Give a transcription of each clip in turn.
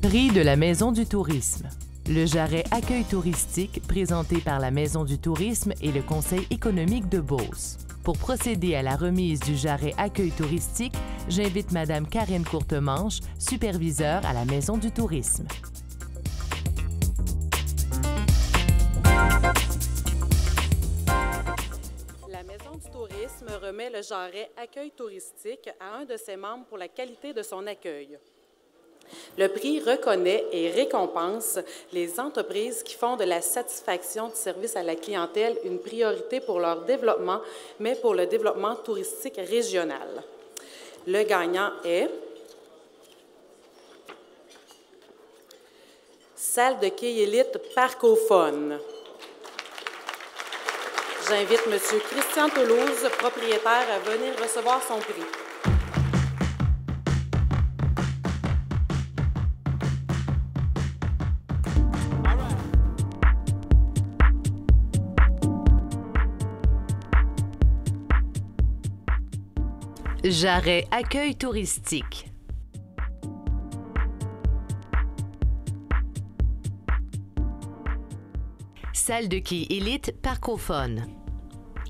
Prix de la Maison du Tourisme. Le Jarret Accueil touristique présenté par la Maison du Tourisme et le Conseil économique de Beauce. Pour procéder à la remise du Jarret Accueil touristique, j'invite Madame Karine Courtemanche, superviseure à la Maison du Tourisme. La Maison du Tourisme remet le Jarret Accueil touristique à un de ses membres pour la qualité de son accueil. Le prix reconnaît et récompense les entreprises qui font de la satisfaction du service à la clientèle une priorité pour leur développement, mais pour le développement touristique régional. Le gagnant est Salle de quai élite Parcophone. J'invite M. Christian Toulouse, propriétaire, à venir recevoir son prix. Jarret Accueil touristique. Salle de quai élite Parcophone.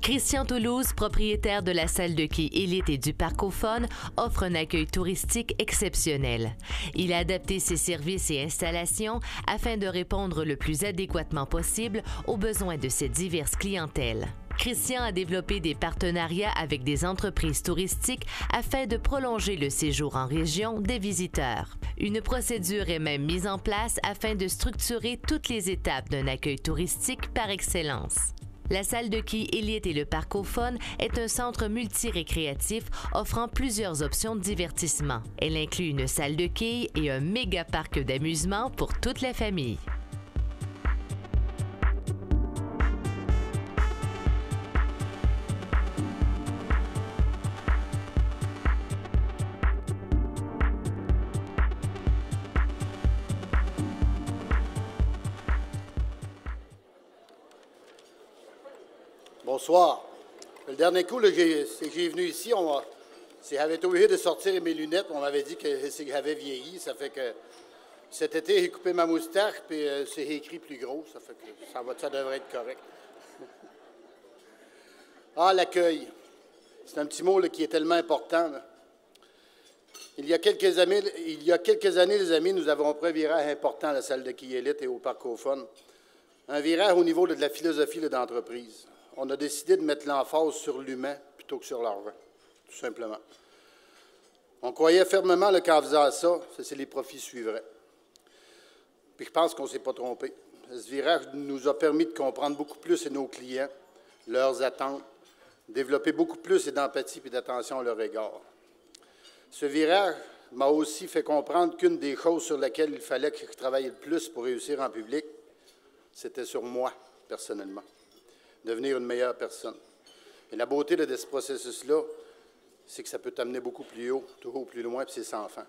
Christian Toulouse, propriétaire de la salle de quai élite et du Parcophone, offre un accueil touristique exceptionnel. Il a adapté ses services et installations afin de répondre le plus adéquatement possible aux besoins de ses diverses clientèles. Christian a développé des partenariats avec des entreprises touristiques afin de prolonger le séjour en région des visiteurs. Une procédure est même mise en place afin de structurer toutes les étapes d'un accueil touristique par excellence. La salle de quai élite et le Parcophone est un centre multirécréatif offrant plusieurs options de divertissement. Elle inclut une salle de quai et un méga parc d'amusement pour toute la famille. Bonsoir. Le dernier coup, j'ai venu ici, j'avais été obligé de sortir mes lunettes. On m'avait dit que j'avais vieilli. Ça fait que cet été, j'ai coupé ma moustache, puis c'est écrit plus gros. Ça fait que ça devrait être correct. Ah, l'accueil. C'est un petit mot là, qui est tellement important. Là. Il y a quelques années, les amis, nous avons pris un virage important à la salle de quai élite et au Parcophone. Un virage au niveau de la philosophie d'entreprise. On a décidé de mettre l'emphase sur l'humain plutôt que sur l'argent, tout simplement. On croyait fermement qu'en faisant ça, les profits suivraient. Puis je pense qu'on ne s'est pas trompé. Ce virage nous a permis de comprendre beaucoup plus nos clients, leurs attentes, développer beaucoup plus d'empathie et d'attention à leur égard. Ce virage m'a aussi fait comprendre qu'une des choses sur lesquelles il fallait que je travaille le plus pour réussir en public, c'était sur moi, personnellement. Devenir une meilleure personne. Et la beauté de ce processus-là, c'est que ça peut t'amener beaucoup plus haut, toujours plus loin, puis c'est sans fin.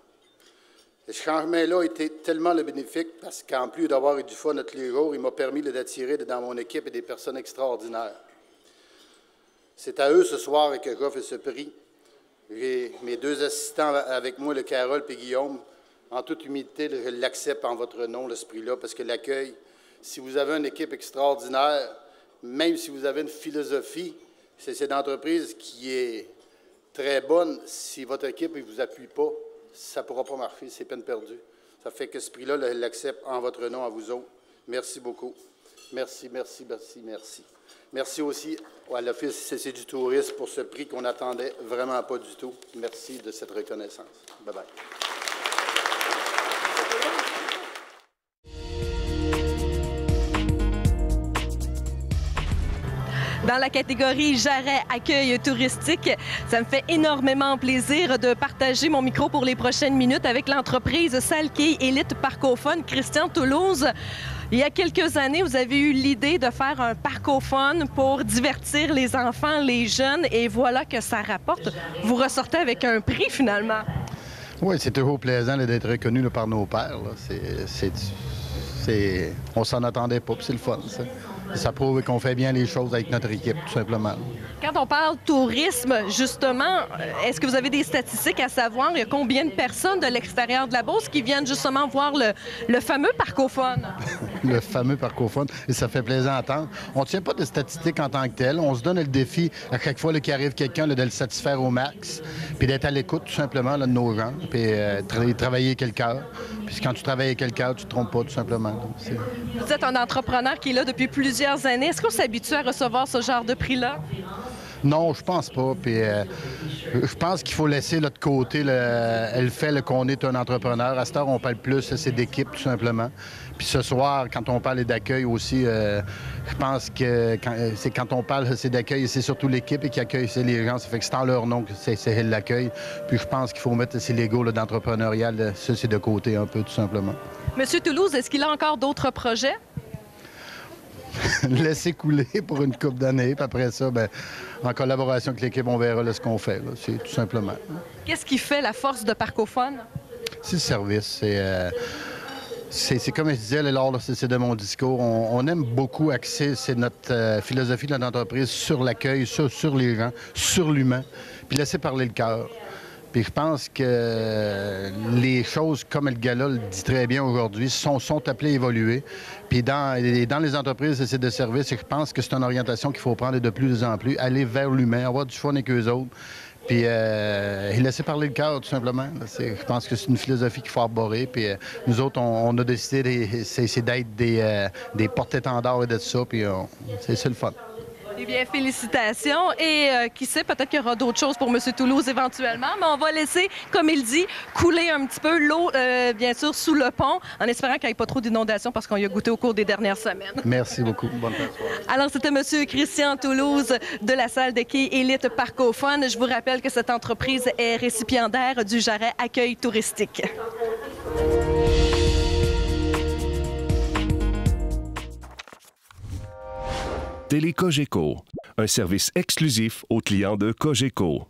Et ce changement-là a été tellement bénéfique parce qu'en plus d'avoir eu du fun tous les jours, il m'a permis d'attirer dans mon équipe des personnes extraordinaires. C'est à eux ce soir que j'offre ce prix. J'ai mes deux assistants avec moi, le Carole et Guillaume. En toute humilité, je l'accepte en votre nom, ce prix-là, parce que l'accueil, si vous avez une équipe extraordinaire, même si vous avez une philosophie, c'est une entreprise qui est très bonne. Si votre équipe ne vous appuie pas, ça ne pourra pas marcher, c'est peine perdue. Ça fait que ce prix-là, je l'accepte en votre nom à vous autres. Merci beaucoup. Merci, merci, merci, merci. Merci aussi à l'Office CC du tourisme pour ce prix qu'on n'attendait vraiment pas du tout. Merci de cette reconnaissance. Bye-bye. Dans la catégorie Jarret Accueil touristique, ça me fait énormément plaisir de partager mon micro pour les prochaines minutes avec l'entreprise Salle Quai élite Parcophone, Christian Toulouse. Il y a quelques années, vous avez eu l'idée de faire un Parcophone pour divertir les enfants, les jeunes, et voilà que ça rapporte. Vous ressortez avec un prix, finalement. Oui, c'est toujours plaisant d'être reconnu par nos pairs. On s'en attendait pas, puis c'est le fun, ça. Ça prouve qu'on fait bien les choses avec notre équipe, tout simplement. Quand on parle tourisme, justement, est-ce que vous avez des statistiques à savoir? Il y a combien de personnes de l'extérieur de la Beauce qui viennent justement voir le fameux parcophone? Le fameux parcophone, et ça fait plaisir à entendre. On ne tient pas de statistiques en tant que telles. On se donne le défi, à chaque fois qu'il arrive quelqu'un, de le satisfaire au max, puis d'être à l'écoute, tout simplement, là, de nos gens, puis travailler avec le cœur. Puis quand tu travailles avec le cœur, tu ne te trompes pas, tout simplement. Vous êtes un entrepreneur qui est là depuis plusieurs années. Est-ce qu'on s'habitue à recevoir ce genre de prix-là? Non, je pense pas. Puis, je pense qu'il faut laisser l'autre côté le fait qu'on est un entrepreneur. À cette heure, on parle plus, c'est d'équipe, tout simplement. Puis ce soir, quand on parle d'accueil aussi, je pense que quand on parle d'accueil, c'est surtout l'équipe qui accueille les gens. Ça fait que c'est en leur nom que c'est l'accueil. Puis je pense qu'il faut mettre ces Legos d'entrepreneurial, ça, c'est de côté un peu, tout simplement. Monsieur Toulouse, est-ce qu'il a encore d'autres projets? Laisser couler pour une couple d'années, puis après ça, bien, en collaboration avec l'équipe, on verra là, ce qu'on fait. C'est tout simplement. Qu'est-ce qui fait la force de Parcophone? C'est le service. C'est comme je disais, lors de mon discours, on aime beaucoup axer notre philosophie de notre entreprise sur l'accueil, sur les gens, sur l'humain, puis laisser parler le cœur. Puis je pense que les choses, comme le gars-là le dit très bien aujourd'hui, sont appelées à évoluer. Puis dans les entreprises et de services, je pense que c'est une orientation qu'il faut prendre de plus en plus, aller vers l'humain, avoir du fun avec eux autres, puis laisser parler le cœur, tout simplement. Je pense que c'est une philosophie qu'il faut arborer. Puis nous autres, on a décidé d'être des porte-étendards et de ça, puis c'est le fun. Eh bien, félicitations. Et qui sait, peut-être qu'il y aura d'autres choses pour M. Toulouse éventuellement, mais on va laisser, comme il dit, couler un petit peu l'eau, bien sûr, sous le pont, en espérant qu'il n'y ait pas trop d'inondations parce qu'on y a goûté au cours des dernières semaines. Merci beaucoup. Bonne soirée. Alors, c'était M. Christian Toulouse de la salle de quai Élite Parcophone. Je vous rappelle que cette entreprise est récipiendaire du Jarret Accueil touristique. Télé Cogeco, un service exclusif aux clients de Cogeco.